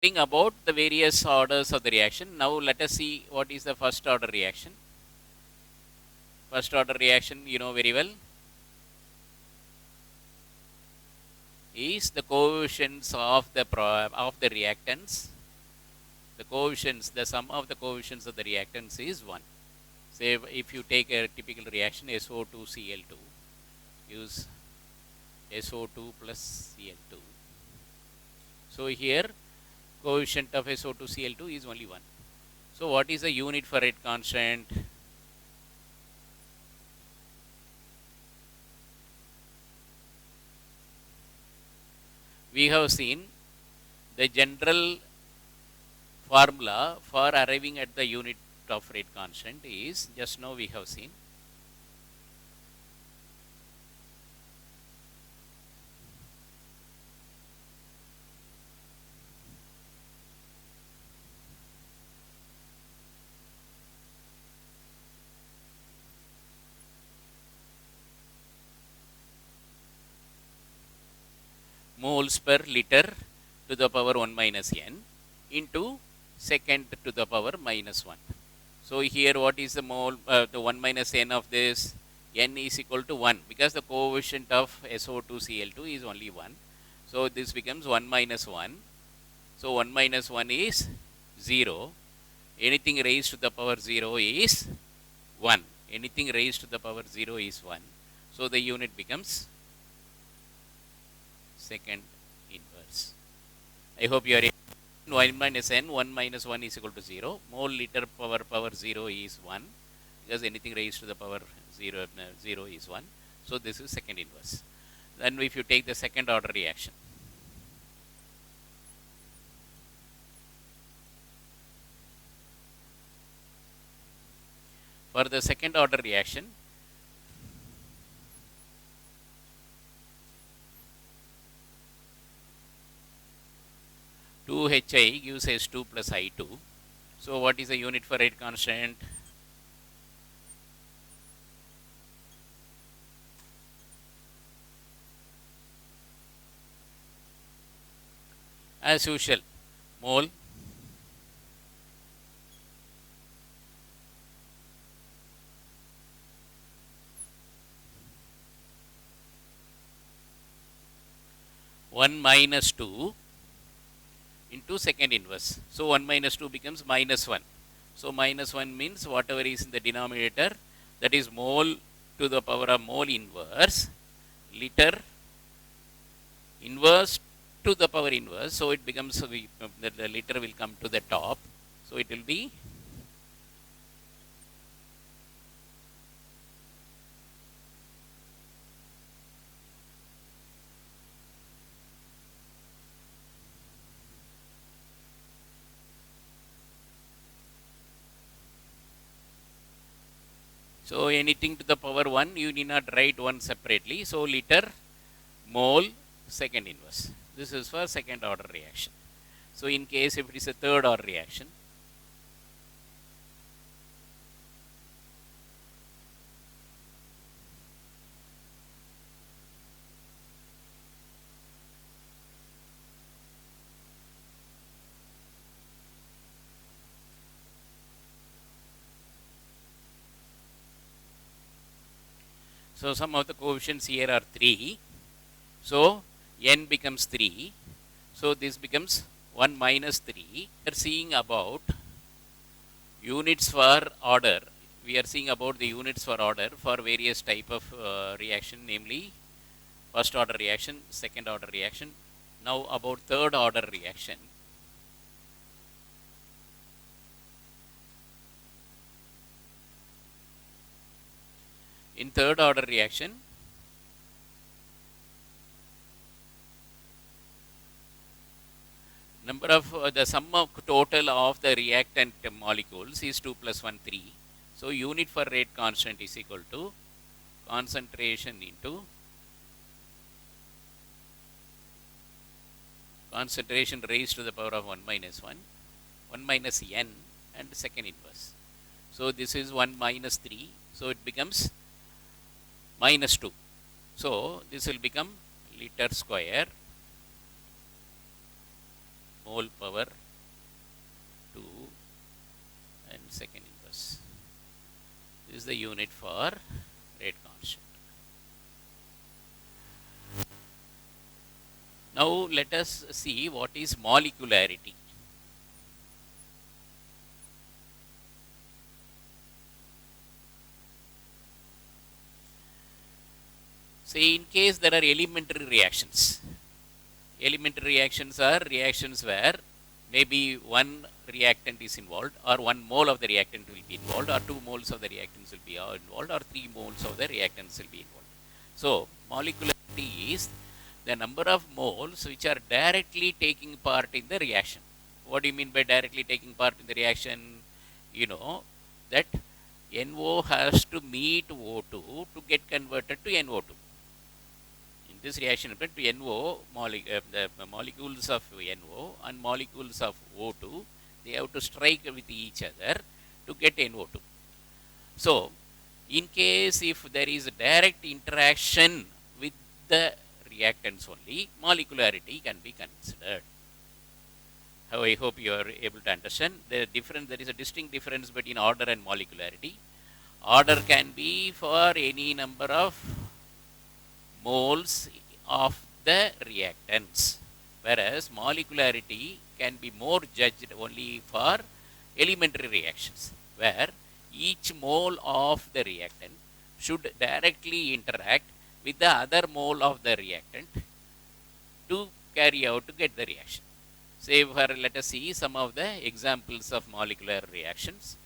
studying about the various orders of the reaction. Now let us see what is the first order reaction. First order reaction, you know very well, is the coefficients of the reactants. The coefficients, the sum of the coefficients of the reactants is 1. Say if you take a typical reaction SO2Cl2, use SO2 plus Cl2. So here coefficient of SO2Cl2 is only 1. So what is the unit for rate constant? We have seen the general formula for arriving at the unit of rate constant is, just now we have seen, moles per liter to the power 1 minus n into second to the power minus 1. So here what is the mole, the 1 minus n of this? N is equal to 1 because the coefficient of SO2Cl2 is only 1. So this becomes 1 minus 1. So 1 minus 1 is 0. Anything raised to the power 0 is 1. Anything raised to the power 0 is 1. So the unit becomes second inverse. I hope you are 1 minus n, 1 minus 1 is equal to 0. Mole liter power 0 is 1 because anything raised to the power 0, 0 is 1. So this is second inverse. Then if you take the second order reaction, for the second order reaction, two Hi gives S2 plus I2. So what is the unit for rate constant? As usual, mole one minus 2 into second inverse. So 1 minus 2 becomes minus 1. So minus 1 means whatever is in the denominator, that is mole to the power of mole inverse, liter inverse to the power inverse. So it becomes, the liter will come to the top. So it will be so anything to the power 1, you need not write 1 separately. So liter, mole, second inverse. This is for second order reaction. So in case if it is a third order reaction, so some of the coefficients here are 3. So n becomes 3. So this becomes 1 minus 3. We are seeing about units for order. We are seeing about the units for order for various type of reaction, namely first order reaction, second order reaction. Now about third order reaction. In third order reaction, number of the sum of total of the reactant molecules is 2 plus 1, 3. So unit for rate constant is equal to concentration into concentration raised to the power of 1 minus 1, 1 minus n, and second inverse. So this is 1 minus 3. So it becomes minus 2. So this will become liter square mole power 2 and second inverse. This is the unit for rate constant. Now let us see what is molecularity. Say in case there are elementary reactions. Elementary reactions are reactions where maybe one reactant is involved, or 1 mole of the reactant will be involved, or 2 moles of the reactants will be involved, or 3 moles of the reactants will be involved. So molecularity is the number of moles which are directly taking part in the reaction. What do you mean by directly taking part in the reaction? You know that NO has to meet O2 to get converted to NO2. In this reaction, to NO, the molecules of NO and molecules of O2, they have to strike with each other to get NO2. So, in case if there is a direct interaction with the reactants only, molecularity can be considered. I hope you are able to understand. There is a distinct difference between order and molecularity. Order can be for any number of moles of the reactants, whereas molecularity can be more judged only for elementary reactions, where each mole of the reactant should directly interact with the other mole of the reactant to carry out to get the reaction. Say let us see some of the examples of molecular reactions.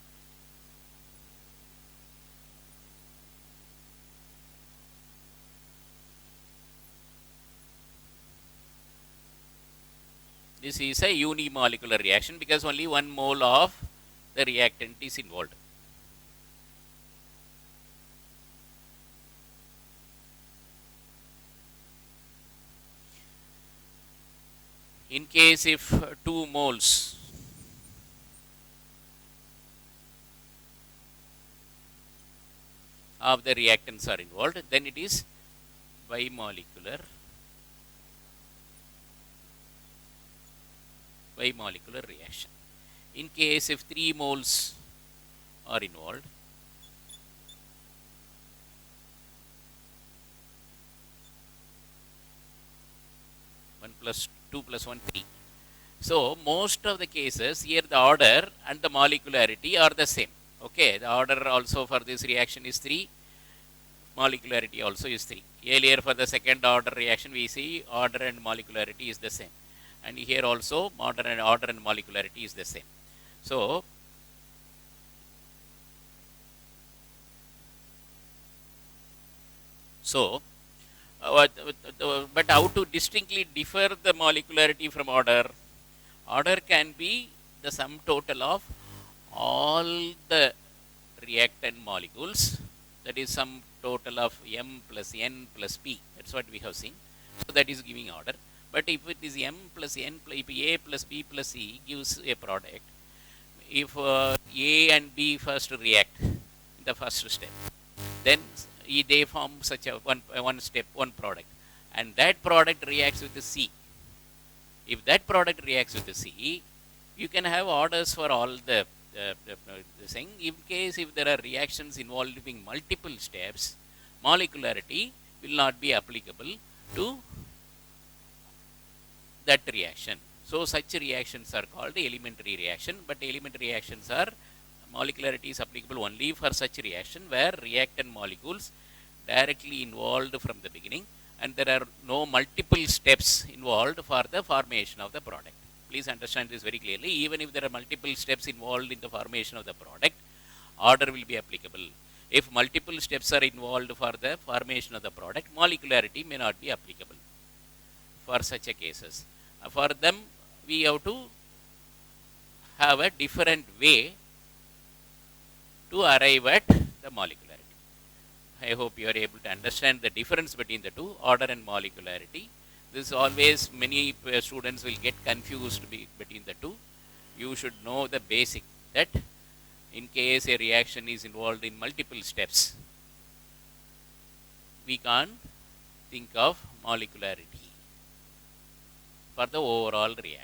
This is a unimolecular reaction because only 1 mole of the reactant is involved. In case if 2 moles of the reactants are involved, then it is bimolecular reaction. In case if 3 moles are involved, one plus 2 plus 1, 3. So most of the cases here the order and the molecularity are the same. Okay, the order also for this reaction is 3, molecularity also is 3. Earlier for the second order reaction we see order and molecularity is the same. And here also order and molecularity is the same. So but how to distinctly differ the molecularity from order? Order can be the sum total of all the reactant molecules, that is sum total of M plus N plus P. That's what we have seen. So that is giving order. But if it is M plus N, if A plus B plus C gives a product, if A and B first react in the first step, then they form such a one product, and that product reacts with the C. If that product reacts with the C, you can have orders for all the thing. In case if there are reactions involving multiple steps, molecularity will not be applicable to that reaction. So such reactions are called elementary reaction, but elementary reactions are molecularity is applicable only for such reaction where reactant molecules directly involved from the beginning and there are no multiple steps involved for the formation of the product. Please understand this very clearly. Even if there are multiple steps involved in the formation of the product, order will be applicable. If multiple steps are involved for the formation of the product, molecularity may not be applicable for such a cases. For them, we have to have a different way to arrive at the molecularity. I hope you are able to understand the difference between the two, order and molecularity. This is always many students will get confused between the two. You should know the basic that in case a reaction is involved in multiple steps, we can't think of molecularity for the overall reaction.